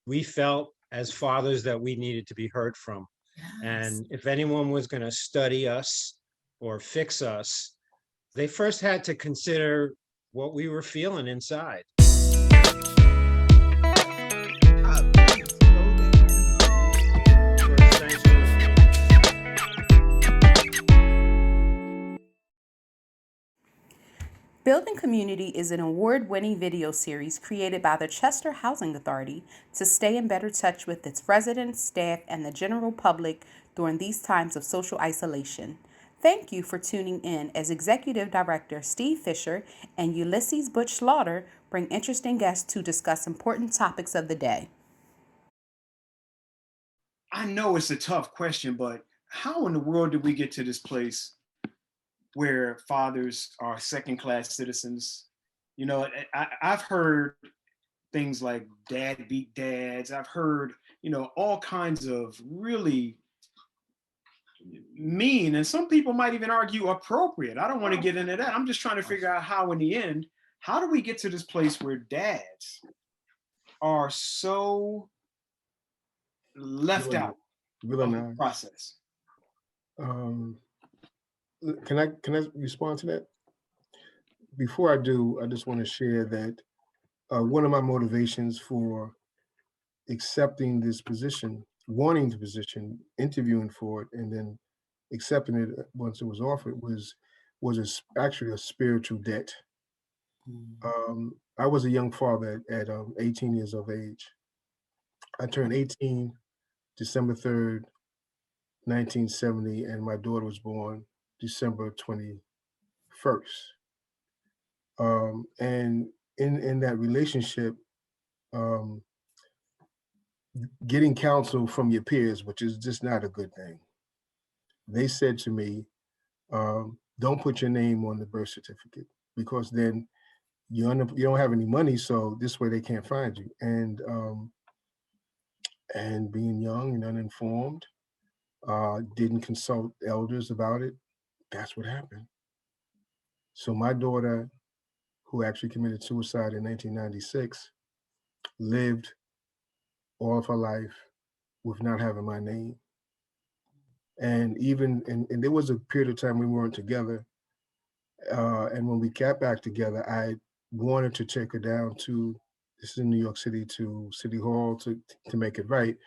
we felt as fathers that we needed to be heard from. Yes. And if anyone was going to study us or fix us, they first had to consider what we were feeling inside. Thanks so damn much. First, thanks for Building Community is an award winning video series created by the Chester Housing Authority to stay in better touch with its residents, staff, and the general public during these times of social isolation. Thank you for tuning in as Executive Director Steve Fisher and Ulysses Butch Slaughter bring interesting guests to discuss important topics of the day. I know it's a tough question, but how in the world did we get to this place where fathers are second class citizens? You know, I've heard things like dad beat dads. I've heard, all kinds of really mean, and some people might even argue appropriate. I don't want to get into that. I'm just trying to figure out how, in the end, how do we get to this place where dads are so left out of the process? Can I respond to that? Before I do, I just want to share that one of my motivations for accepting this position, wanting the position, interviewing for it, and then accepting it once it was offered actually a spiritual debt. I was a young father at 18 years of age. I turned 18 December 3rd, 1970, and my daughter was born December 21st. And in that relationship, um, getting counsel from your peers, which is just not a good thing. They said to me, don't put your name on the birth certificate because then you don't have any money, so this way they can't find you. And being young and uninformed, didn't consult elders about it. That's what happened. So my daughter, who actually committed suicide in 1996, lived all of her life with not having my name. And and there was a period of time we weren't together. And when we got back together, I wanted to take her down to, this is in New York City, to City Hall to make it right.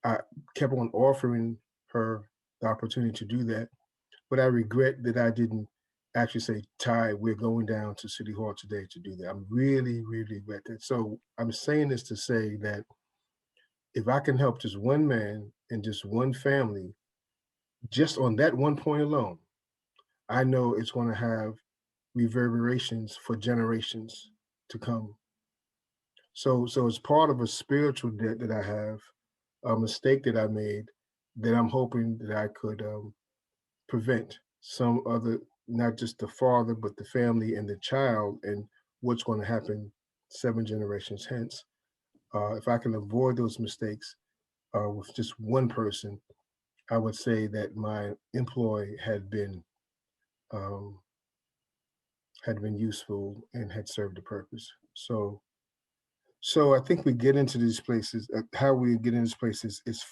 I kept on offering her the opportunity to do that, but I regret that I didn't actually say, Ty, we're going down to City Hall today to do that. I'm really, really regret that. So I'm saying this to say that if I can help just one man and just one family, just on that one point alone, I know it's going to have reverberations for generations to come. So it's part of a spiritual debt that I have, a mistake that I made that I'm hoping that I could prevent some other, not just the father, but the family and the child, and what's going to happen 7 generations hence. If I can avoid those mistakes with just one person, I would say that my employ um, had been useful and had served a purpose. So I think we get into these places. How we get into these places is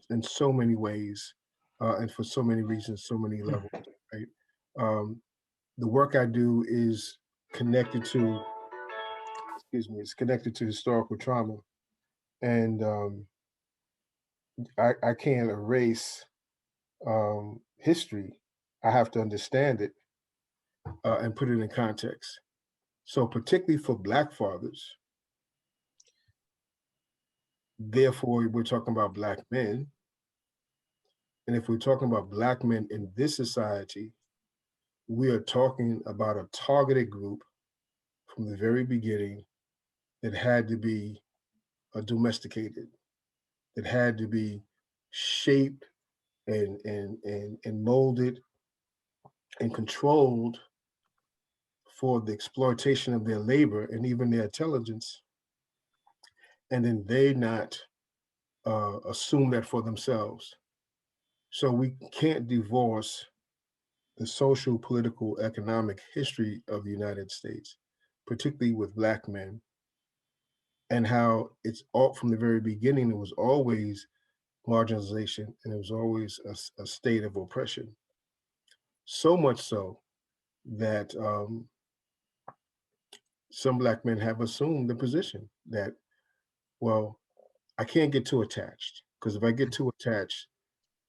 in so many ways, and for so many reasons, so many levels. Right. Um, the work I do is connected to, excuse me, it's connected to historical trauma, and I can't erase history. I have to understand it and put it in context. So particularly for Black fathers, therefore we're talking about Black men. And if we're talking about Black men in this society, we are talking about a targeted group from the very beginning that had to be domesticated, that had to be shaped and molded and controlled for the exploitation of their labor and even their intelligence, and then they not assume that for themselves. So we can't divorce the social, political, economic history of the United States, particularly with Black men, and how it's all from the very beginning, it was always marginalization and it was always a state of oppression. So much so that some Black men have assumed the position that, well, I can't get too attached because if I get too attached,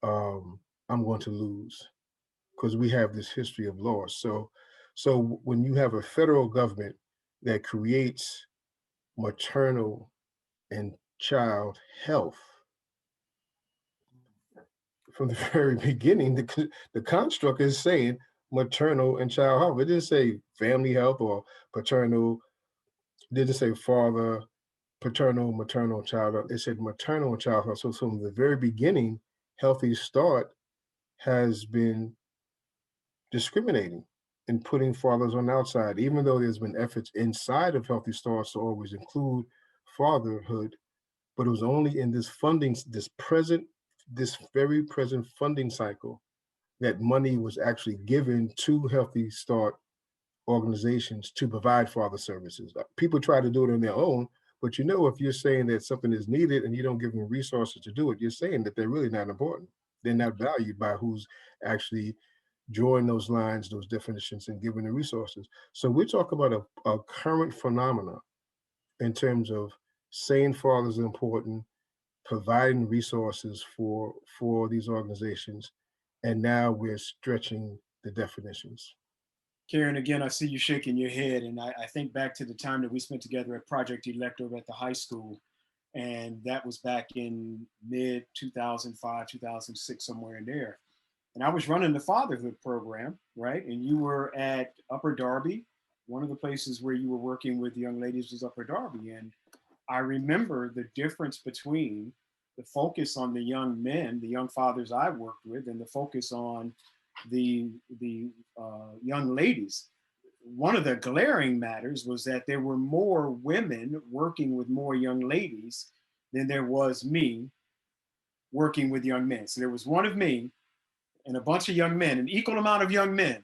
I'm going to lose because we have this history of loss. So when you have a federal government that creates maternal and child health from the very beginning, the construct is saying maternal and child health. It didn't say family health or paternal. It didn't say father, paternal, maternal, child health. It said maternal and child health. So from the very beginning, Healthy Start has been discriminating and putting fathers on the outside, even though there's been efforts inside of Healthy Starts to always include fatherhood, but it was only in this funding, this very present funding cycle that money was actually given to Healthy Start organizations to provide father services. People try to do it on their own, but if you're saying that something is needed and you don't give them resources to do it, you're saying that they're really not important. They're not valued by who's actually drawing those lines, those definitions, and giving the resources. So we're talking about a current phenomena in terms of saying fathers are important, providing resources for these organizations, and now we're stretching the definitions. Karen, again, I see you shaking your head, and I think back to the time that we spent together at Project Elect over at the high school, and that was back in mid 2005, 2006, somewhere in there. And I was running the fatherhood program, right? And you were at Upper Darby. One of the places where you were working with young ladies was Upper Darby. And I remember the difference between the focus on the young men, the young fathers I worked with, and the focus on the young ladies. One of the glaring matters was that there were more women working with more young ladies than there was me working with young men. So there was one of me and a bunch of young men, an equal amount of young men.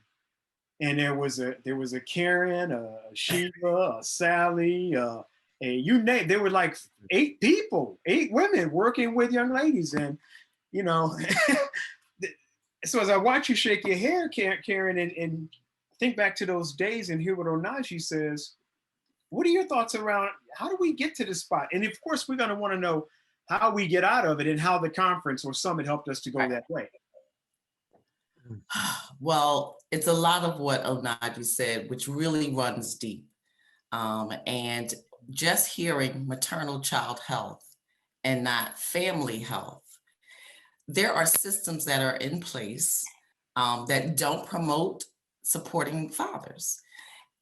And there was a Karen, a Sheila, a Sally, you name. There were like 8 people, 8 women working with young ladies, and so as I watch you shake your hair, Karen, and think back to those days and hear what Onaji says, what are your thoughts around how do we get to this spot? And of course, we're going to want to know how we get out of it and how the conference or summit helped us to go that way. Well, it's a lot of what Onaji said, which really runs deep. And just hearing maternal child health and not family health, there are systems that are in place that don't promote supporting fathers.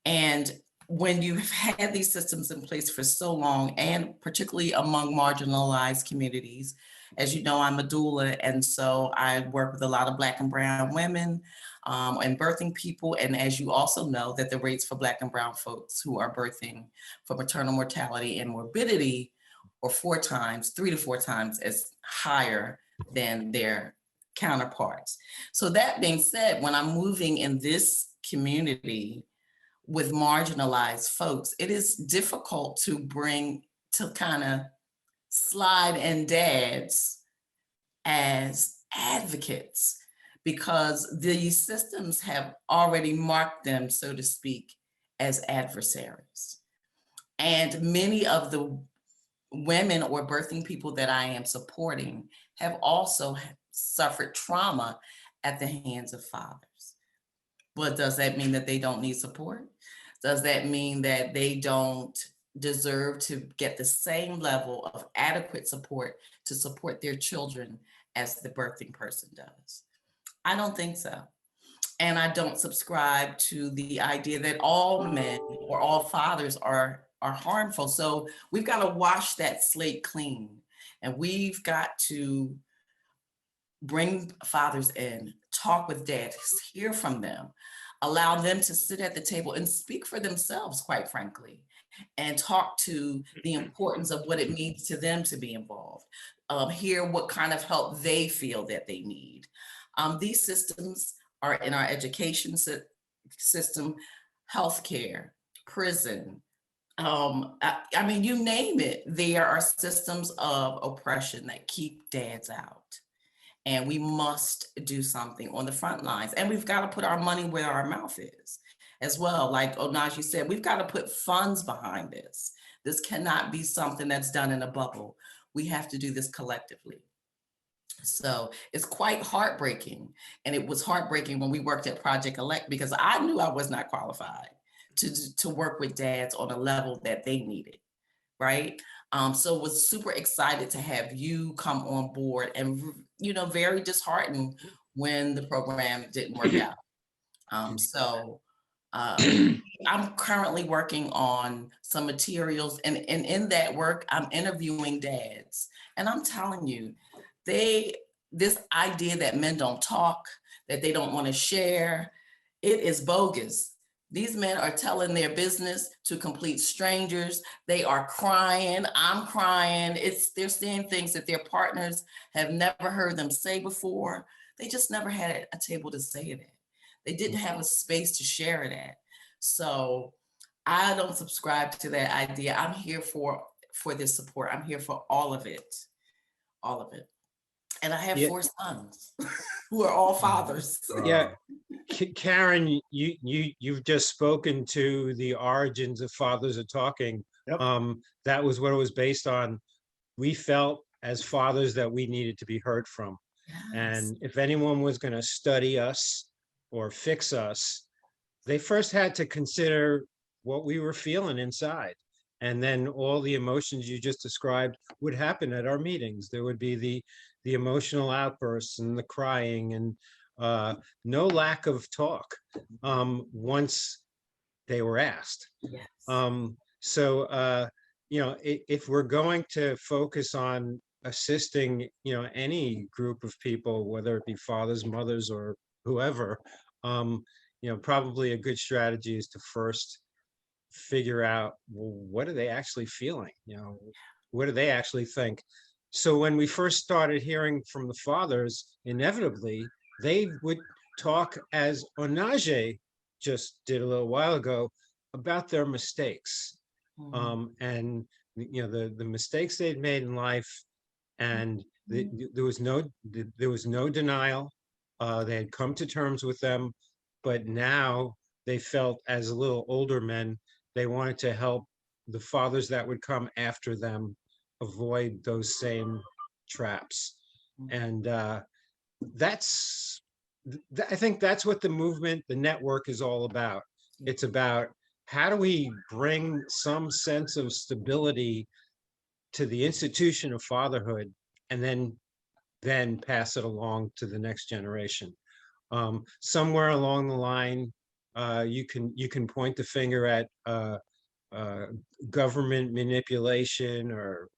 And when you've had these systems in place for so long, and particularly among marginalized communities, as you know, I'm a doula, and so I work with a lot of Black and brown women and birthing people. And as you also know, that the rates for Black and brown folks who are birthing for maternal mortality and morbidity are 3 to 4 times as higher than their counterparts. So that being said, when I'm moving in this community with marginalized folks, it is difficult to kind of slide in dads as advocates because these systems have already marked them, so to speak, as adversaries. And many of the women or birthing people that I am supporting have also suffered trauma at the hands of fathers. But does that mean that they don't need support? Does that mean that they don't deserve to get the same level of adequate support to support their children as the birthing person does? I don't think so. And I don't subscribe to the idea that all men or all fathers are harmful. So we've got to wash that slate clean, and we've got to bring fathers in, talk with dads, hear from them, allow them to sit at the table and speak for themselves, quite frankly, and talk to the importance of what it means to them to be involved, hear what kind of help they feel that they need. These systems are in our education system, healthcare, prison, I mean, you name it, there are systems of oppression that keep dads out. And we must do something on the front lines. And we've got to put our money where our mouth is as well. Like Onaji said, we've got to put funds behind this. This cannot be something that's done in a bubble. We have to do this collectively. So it's quite heartbreaking. And it was heartbreaking when we worked at Project Elect, because I knew I was not qualified to work with dads on a level that they needed, right? So was super excited to have you come on board, and very disheartened when the program didn't work out. I'm currently working on some materials, and in that work, I'm interviewing dads, and I'm telling you, this idea that men don't talk, that they don't want to share, it is bogus. These men are telling their business to complete strangers. They are crying. I'm crying. They're saying things that their partners have never heard them say before. They just never had a table to say it at. They didn't have a space to share it at. So I don't subscribe to that idea. I'm here for this support. I'm here for all of it. All of it. And I have Yeah. 4 sons who are all fathers. Yeah, Karen, you've just spoken to the origins of Fathers Are Talking. Yep. That was what it was based on. We felt as fathers that we needed to be heard from. Yes. And if anyone was going to study us or fix us, they first had to consider what we were feeling inside. And then all the emotions you just described would happen at our meetings. There would be the emotional outbursts and the crying, and no lack of talk once they were asked. Yes. If we're going to focus on assisting, any group of people, whether it be fathers, mothers, or whoever, probably a good strategy is to first figure out, well, what are they actually feeling? What do they actually think? So when we first started hearing from the fathers, inevitably, they would talk, as Onaje just did a little while ago, about their mistakes. And the mistakes they'd made in life, and there was no denial. They had come to terms with them, but now they felt, as a little older men, they wanted to help the fathers that would come after them avoid those same traps. And I think that's what the movement, the network, is all about. It's about, how do we bring some sense of stability to the institution of fatherhood, and then pass it along to the next generation. Somewhere along the line, you can point the finger at government manipulation or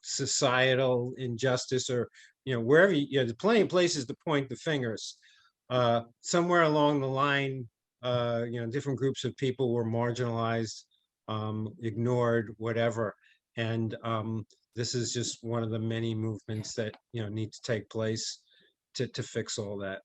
societal injustice, or wherever there's plenty of places to point the fingers. Somewhere along the line, different groups of people were marginalized, ignored, whatever. And this is just one of the many movements that need to take place to fix all that.